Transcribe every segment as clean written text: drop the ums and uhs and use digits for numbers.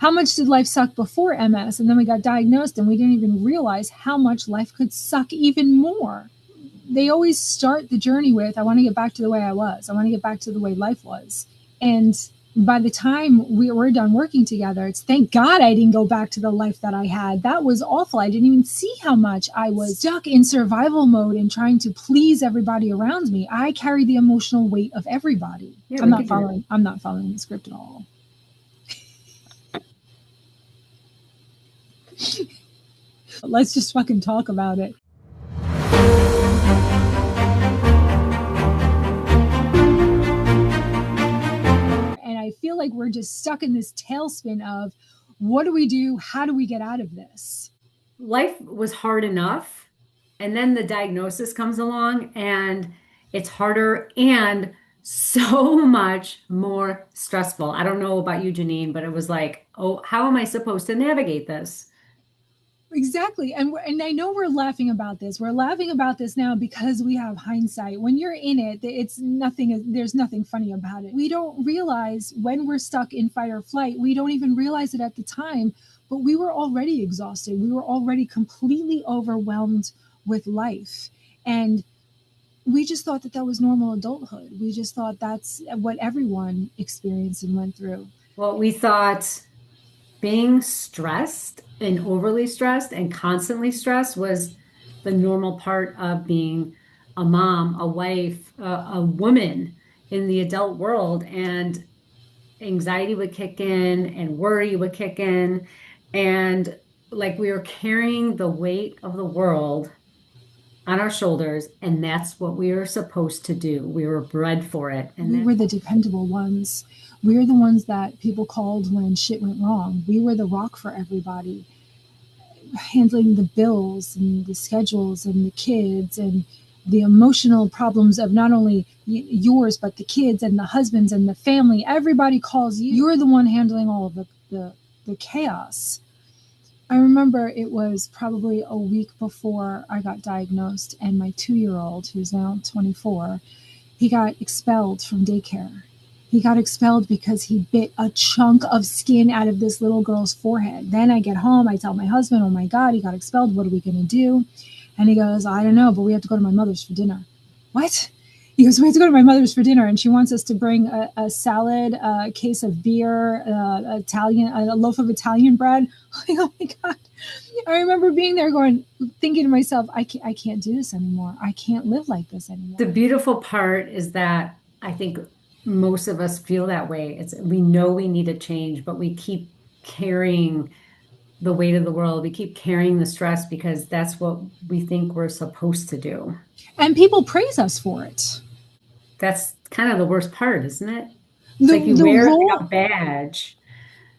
how much did life suck before MS? And then we got diagnosed and we didn't even realize how much life could suck even more. They always start the journey with, I want to get back to the way I was. I want to get back to the way life was. And by the time we were done working together, it's thank God I didn't go back to the life that I had. That was awful. I didn't even see how much I was stuck in survival mode and trying to please everybody around me. I carry the emotional weight of everybody. Yeah, I'm not following the script at all. Let's just fucking talk about it. And I feel like we're just stuck in this tailspin of what do we do? How do we get out of this? Life was hard enough, and then the diagnosis comes along and it's harder and so much more stressful. I don't know about you, Janine, but it was like, oh, how am I supposed to navigate this? Exactly. And I know we're laughing about this. We're laughing about this now because we have hindsight. When you're in it, it's nothing, there's nothing funny about it. We don't realize when we're stuck in fight or flight, we don't even realize it at the time, but we were already exhausted. We were already completely overwhelmed with life. And we just thought that was normal adulthood. We just thought that's what everyone experienced and went through. Well, we thought being stressed and overly stressed and constantly stressed was the normal part of being a mom, a wife, a woman in the adult world. And anxiety would kick in and worry would kick in. And like we were carrying the weight of the world on our shoulders. And that's what we were supposed to do. We were bred for it. And we were the dependable ones. We were the ones that people called when shit went wrong. We were the rock for everybody, handling the bills and the schedules and the kids and the emotional problems of not only yours, but the kids and the husbands and the family. Everybody calls you. You're the one handling all of the chaos. I remember it was probably a week before I got diagnosed, and my 2-year-old, who's now 24, he got expelled from daycare. He got expelled because he bit a chunk of skin out of this little girl's forehead. Then I get home, I tell my husband, oh my God, he got expelled. What are we going to do? And he goes, I don't know, but we have to go to my mother's for dinner. What? He goes, we have to go to my mother's for dinner, and she wants us to bring a salad, a case of beer, a loaf of Italian bread. Like, oh my God. I remember being there thinking to myself, I can't do this anymore. I can't live like this anymore. The beautiful part is that I think most of us feel that way. We know we need a change, but we keep carrying the weight of the world. We keep carrying the stress because that's what we think we're supposed to do. And people praise us for it. That's kind of the worst part, isn't it? It's like you wear like a badge.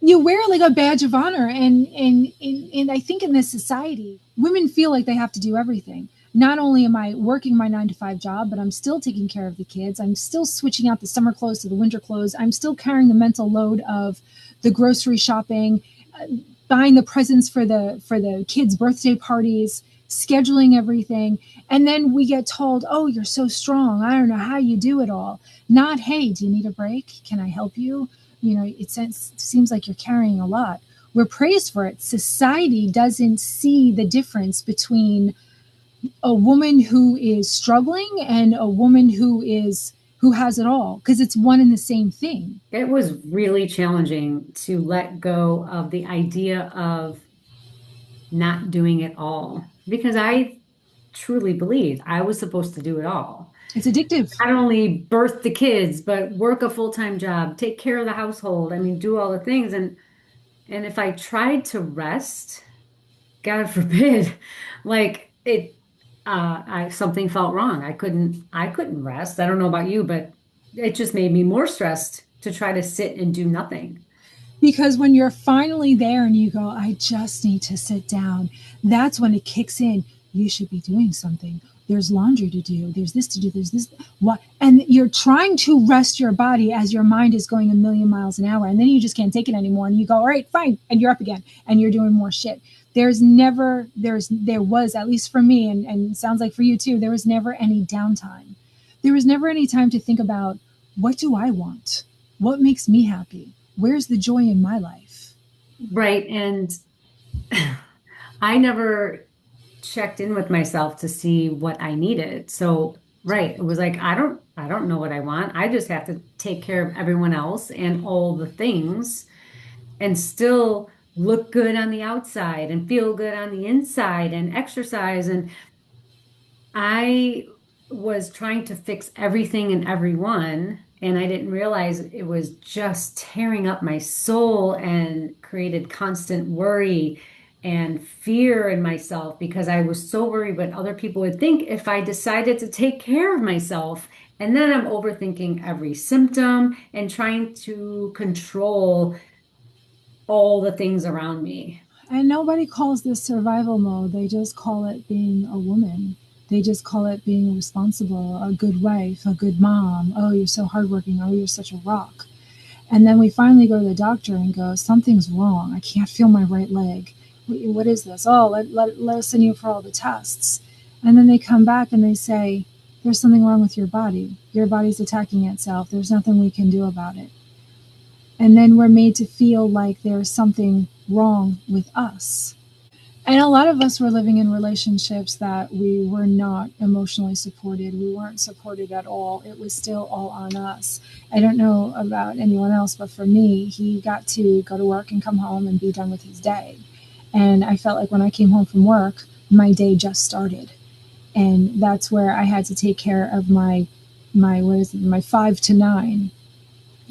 You wear like a badge of honor. And I think in this society, women feel like they have to do everything. Not only am I working my 9-to-5 job, but I'm still taking care of the kids. I'm still switching out the summer clothes to the winter clothes. I'm still carrying the mental load of the grocery shopping, buying the presents for the kids' birthday parties, scheduling everything. And then we get told, oh, you're so strong. I don't know how you do it all. Not, hey, do you need a break? Can I help you? You know, it seems like you're carrying a lot. We're praised for it. Society doesn't see the difference between a woman who is struggling and a woman who has it all, because it's one and the same thing. It was really challenging to let go of the idea of not doing it all, because I truly believed I was supposed to do it all. It's addictive. Not only birth the kids, but work a full-time job, take care of the household. I mean, do all the things. And if I tried to rest, God forbid, like something felt wrong. I couldn't rest. I don't know about you, but it just made me more stressed to try to sit and do nothing. Because when you're finally there and you go, I just need to sit down, that's when it kicks in. You should be doing something. There's laundry to do. There's this to do. There's this. What? And you're trying to rest your body as your mind is going a million miles an hour. And then you just can't take it anymore. And you go, all right, fine. And you're up again. And you're doing more shit. There was, at least for me, and it sounds like for you too, there was never any downtime. There was never any time to think about, what do I want? What makes me happy? Where's the joy in my life? Right. And I never checked in with myself to see what I needed. So, right, it was like I don't know what I want. I just have to take care of everyone else and all the things and still look good on the outside and feel good on the inside and exercise. And I was trying to fix everything and everyone, and I didn't realize it was just tearing up my soul and created constant worry and fear in myself because I was so worried what other people would think if I decided to take care of myself. And then I'm overthinking every symptom and trying to control all the things around me. And nobody calls this survival mode. They just call it being a woman. They just call it being responsible, a good wife, a good mom. Oh, you're so hardworking. Oh, you're such a rock. And then we finally go to the doctor and go, something's wrong. I can't feel my right leg. What is this? Oh, let us send you for all the tests. And then they come back and they say, there's something wrong with your body. Your body's attacking itself. There's nothing we can do about it. And then we're made to feel like there's something wrong with us. And a lot of us were living in relationships that we were not emotionally supported. We weren't supported at all. It was still all on us. I don't know about anyone else, but for me, he got to go to work and come home and be done with his day. And I felt like when I came home from work, my day just started. And that's where I had to take care of my what is it, my 5 to 9.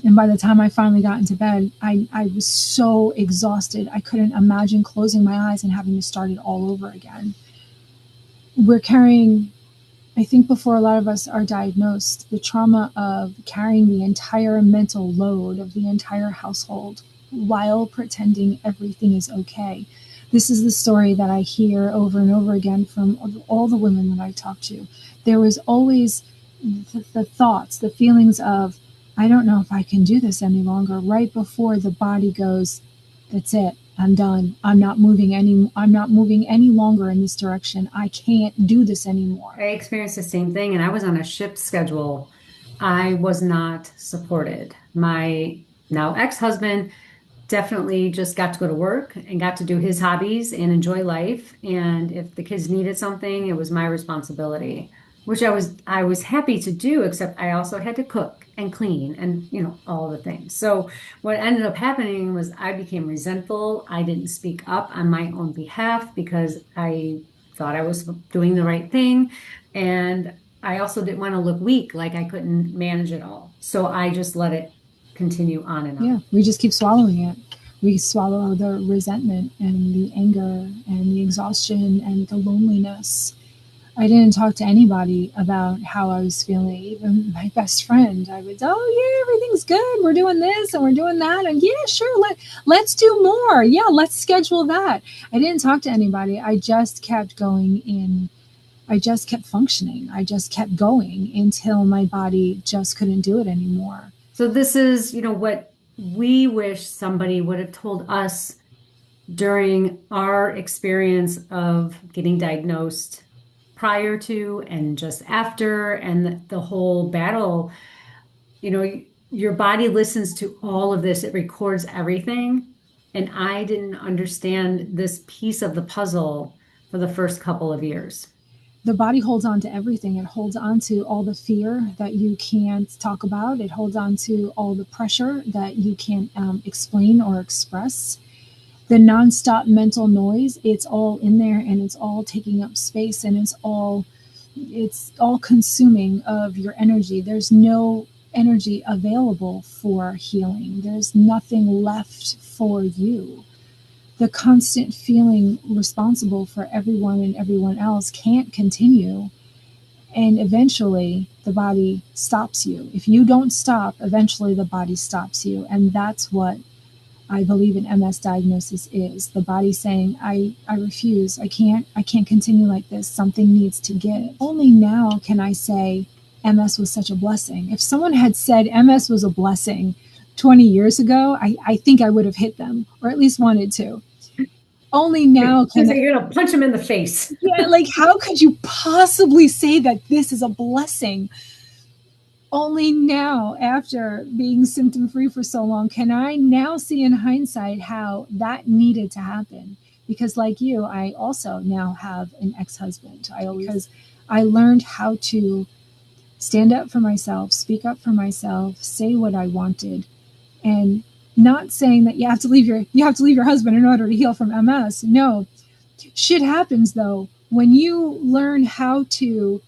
And by the time I finally got into bed, I was so exhausted. I couldn't imagine closing my eyes and having to start it all over again. We're carrying, I think, before a lot of us are diagnosed, the trauma of carrying the entire mental load of the entire household while pretending everything is okay. This is the story that I hear over and over again from all the women that I talk to. There was always the thoughts, the feelings of, I don't know if I can do this any longer, right before the body goes, that's it. I'm done. I'm not moving any longer in this direction. I can't do this anymore. I experienced the same thing, and I was on a shift schedule. I was not supported. My now ex-husband definitely just got to go to work and got to do his hobbies and enjoy life. And if the kids needed something, it was my responsibility, which I was happy to do, except I also had to cook and clean and all the things. So what ended up happening was I became resentful. I didn't speak up on my own behalf because I thought I was doing the right thing. And I also didn't want to look weak, like I couldn't manage it all. So I just let it continue on and Yeah, on. we just keep swallowing it. We swallow the resentment and the anger and the exhaustion and the loneliness. I didn't talk to anybody about how I was feeling. Even my best friend, I would, oh yeah, everything's good. We're doing this and we're doing that, and yeah, sure, let's do more. Yeah, let's schedule that. I didn't talk to anybody. I just kept going in. I just kept functioning. I just kept going until my body just couldn't do it anymore. So this is, what we wish somebody would have told us during our experience of getting diagnosed prior to and just after and the whole battle. Your body listens to all of this. It records everything. And I didn't understand this piece of the puzzle for the first couple of years. The body holds on to everything. It holds on to all the fear that you can't talk about. It holds on to all the pressure that you can't explain or express. The nonstop mental noise, it's all in there and it's all taking up space, and it's all consuming of your energy. There's no energy available for healing. There's nothing left for you. The constant feeling responsible for everyone and everyone else can't continue. And eventually, the body stops you. If you don't stop, eventually the body stops you. And that's what I believe an MS diagnosis is. The body saying, I refuse. I can't continue like this. Something needs to give. Only now can I say MS was such a blessing. If someone had said MS was a blessing 20 years ago, I think I would have hit them, or at least wanted to. Only now can I, You're gonna punch him in the face. yeah, like how could you possibly say that this is a blessing? Only now, after being symptom free for so long, can I now see in hindsight how that needed to happen. Because, like you, I also now have an ex husband. Because I learned how to stand up for myself, speak up for myself, say what I wanted, and not saying that you have to leave your husband in order to heal from MS. No, shit happens though when you learn how to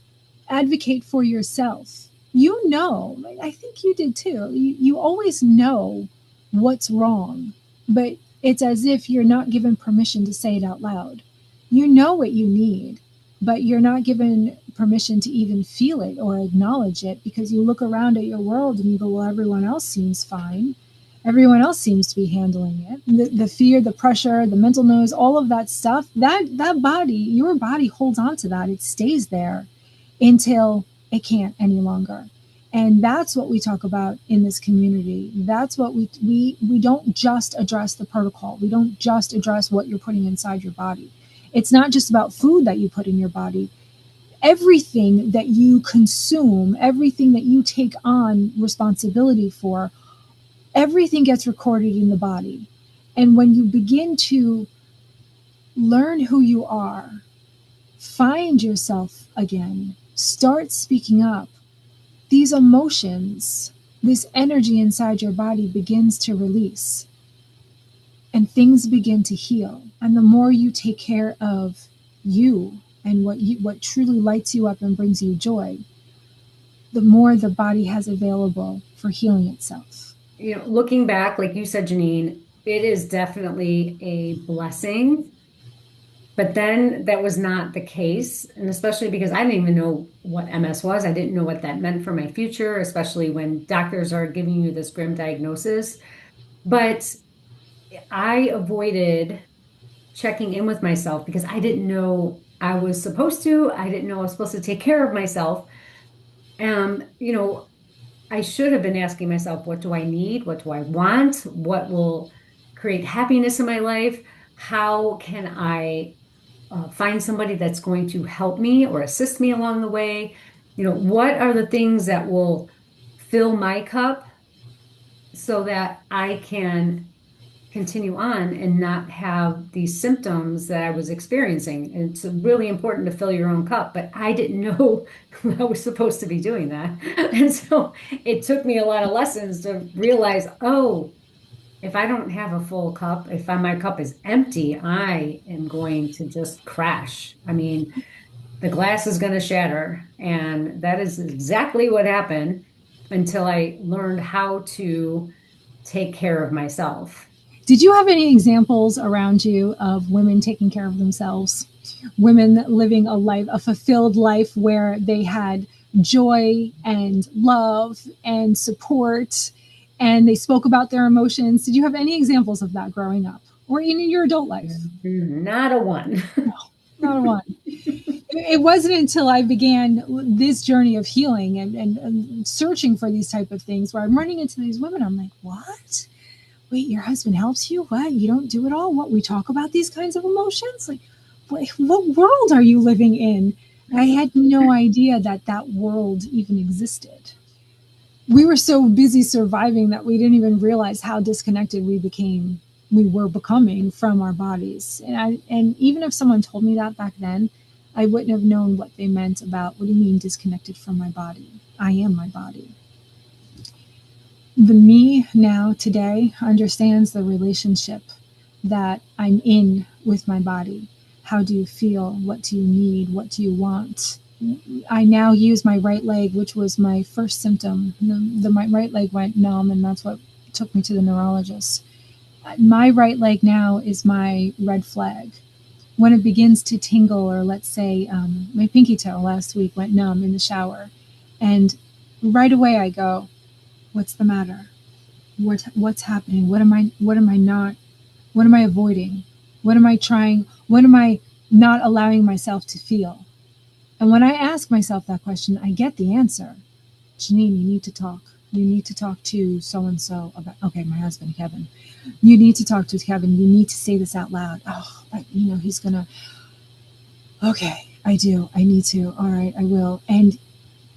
advocate for yourself. You know, I think you did too. You always know what's wrong, but it's as if you're not given permission to say it out loud. You know what you need, but you're not given permission to even feel it or acknowledge it because you look around at your world and you go, well, everyone else seems fine. Everyone else seems to be handling it. The fear, the pressure, the mental noise, all of that stuff, that body, your body holds on to that. It stays there until it can't any longer. And that's what we talk about in this community. That's what we don't just address the protocol. We don't just address what you're putting inside your body. It's not just about food that you put in your body. Everything that you consume, everything that you take on responsibility for, everything gets recorded in the body. And when you begin to learn who you are, find yourself again, start speaking up, these emotions, this energy inside your body begins to release and things begin to heal. And the more you take care of you and what truly lights you up and brings you joy, the more the body has available for healing itself. Looking back, like you said, Janine, it is definitely a blessing. But then that was not the case. And especially because I didn't even know what MS was. I didn't know what that meant for my future, especially when doctors are giving you this grim diagnosis. But I avoided checking in with myself because I didn't know I was supposed to. I didn't know I was supposed to take care of myself. You know, I should have been asking myself, what do I need? What do I want? What will create happiness in my life? How can I find somebody that's going to help me or assist me along the way? What are the things that will fill my cup so that I can continue on and not have these symptoms that I was experiencing? And it's really important to fill your own cup, but I didn't know I was supposed to be doing that. And so it took me a lot of lessons to realize, oh, if I don't have a full cup, if my cup is empty, I am going to just crash. I mean, the glass is going to shatter. And that is exactly what happened until I learned how to take care of myself. Did you have any examples around you of women taking care of themselves? Women living a fulfilled life where they had joy and love and support and they spoke about their emotions. Did you have any examples of that growing up or in your adult life? Not a one. No, not a one. It wasn't until I began this journey of healing and searching for these type of things where I'm running into these women. I'm like, what? Wait, your husband helps you? What? You don't do it all? What? We talk about these kinds of emotions? Like, what world are you living in? I had no idea that that world even existed. We were so busy surviving that we didn't even realize how disconnected we were becoming from our bodies. And even if someone told me that back then, I wouldn't have known what they meant about, what do you mean disconnected from my body? I am my body. The me now today understands the relationship that I'm in with my body. How do you feel? What do you need? What do you want? I now use my right leg, which was my first symptom. My right leg went numb, and that's what took me to the neurologist. My right leg now is my red flag. When it begins to tingle, or let's say my pinky toe last week went numb in the shower, and right away I go, what's the matter? What's happening? What am I not? What am I avoiding? What am I trying? What am I not allowing myself to feel? And when I ask myself that question, I get the answer. Janine, you need to talk. You need to talk to so and so about, okay, my husband, Kevin. You need to talk to Kevin. You need to say this out loud. Oh, he's going to, okay, I do. I need to. All right, I will. And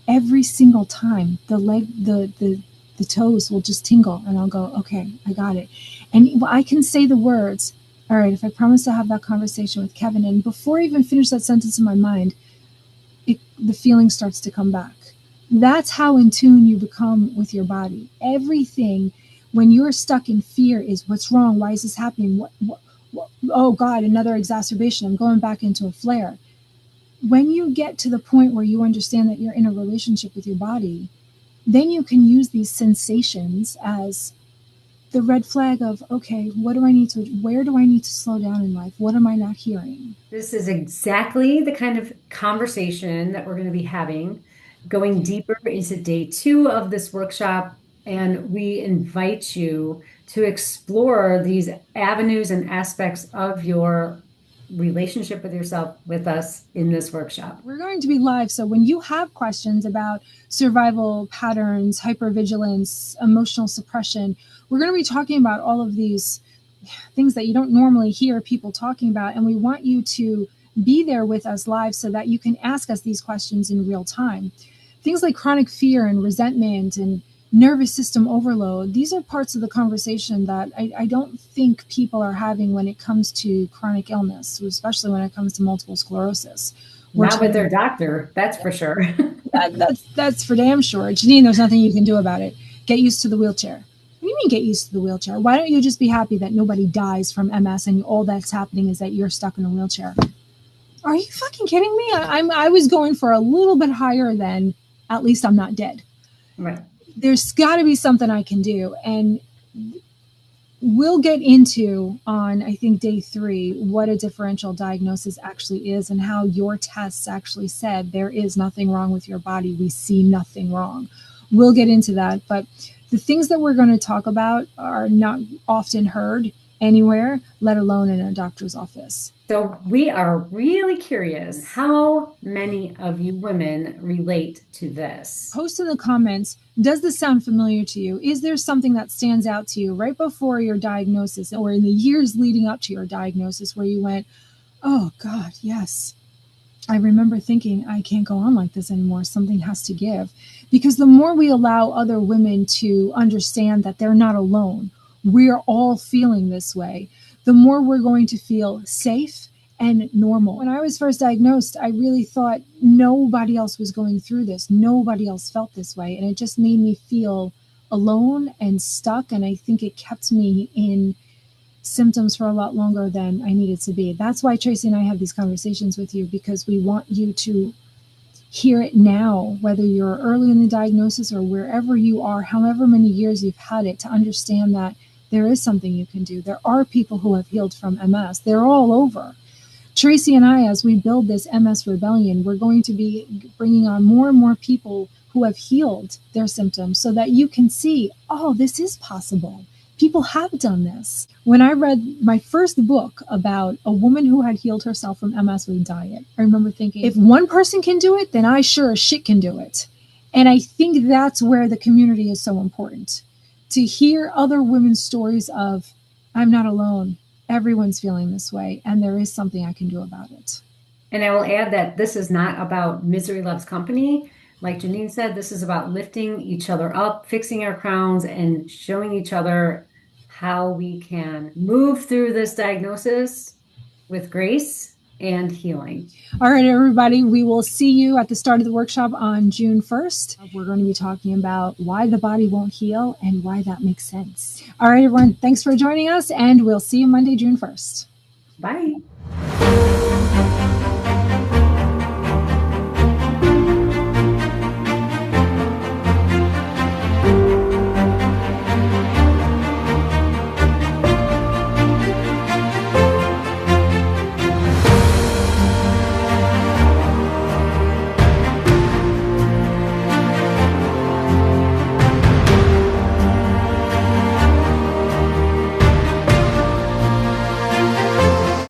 every single time the toes will just tingle, and I'll go, okay, I got it. And I can say the words, all right, if I promise to have that conversation with Kevin, and before I even finish that sentence in my mind, the feeling starts to come back. That's how in tune you become with your body. Everything, when you're stuck in fear, is what's wrong? Why is this happening? What? Oh God, another exacerbation. I'm going back into a flare. When you get to the point where you understand that you're in a relationship with your body, then you can use these sensations as the red flag of, okay, where do I need to slow down in life? What am I not hearing? This is exactly the kind of conversation that we're going to be having, going deeper into day two of this workshop. And we invite you to explore these avenues and aspects of your relationship with yourself with us in this workshop. We're going to be live, so when you have questions about survival patterns, hypervigilance, emotional suppression, we're going to be talking about all of these things that you don't normally hear people talking about, and we want you to be there with us live so that you can ask us these questions in real time. Things like chronic fear and resentment and nervous system overload, these are parts of the conversation that I don't think people are having when it comes to chronic illness, especially when it comes to multiple sclerosis. Not with their doctor, that's for sure. That's for damn sure. Janine, there's nothing you can do about it. Get used to the wheelchair. What do you mean get used to the wheelchair? Why don't you just be happy that nobody dies from MS and all that's happening is that you're stuck in a wheelchair? Are you fucking kidding me? I was going for a little bit higher than at least I'm not dead. Right. There's got to be something I can do. And we'll get into on, I think, day 3, what a differential diagnosis actually is and how your tests actually said there is nothing wrong with your body. We see nothing wrong. We'll get into that. But the things that we're going to talk about are not often heard anywhere, let alone in a doctor's office. So we are really curious how many of you women relate to this. Post in the comments, does this sound familiar to you? Is there something that stands out to you right before your diagnosis or in the years leading up to your diagnosis where you went, oh God, yes. I remember thinking, I can't go on like this anymore. Something has to give. Because the more we allow other women to understand that they're not alone, we're all feeling this way, the more we're going to feel safe and normal. When I was first diagnosed, I really thought nobody else was going through this. Nobody else felt this way. And it just made me feel alone and stuck. And I think it kept me in symptoms for a lot longer than I needed to be. That's why Tracy and I have these conversations with you, because we want you to hear it now, whether you're early in the diagnosis or wherever you are, however many years you've had it, to understand that there is something you can do. There are people who have healed from MS. They're all over. Tracy and I, as we build this MS rebellion, we're going to be bringing on more and more people who have healed their symptoms so that you can see, oh, this is possible. People have done this. When I read my first book about a woman who had healed herself from MS with diet, I remember thinking, if one person can do it, then I sure as shit can do it. And I think that's where the community is so important. To hear other women's stories of, I'm not alone, everyone's feeling this way, and there is something I can do about it. And I will add that this is not about misery loves company. Like Janine said, this is about lifting each other up, fixing our crowns, and showing each other how we can move through this diagnosis with grace and healing. All right, everybody, we will see you at the start of the workshop on June 1st. We're going to be talking about why the body won't heal and why that makes sense. All right, everyone, thanks for joining us, and we'll see you Monday, June 1st. Bye.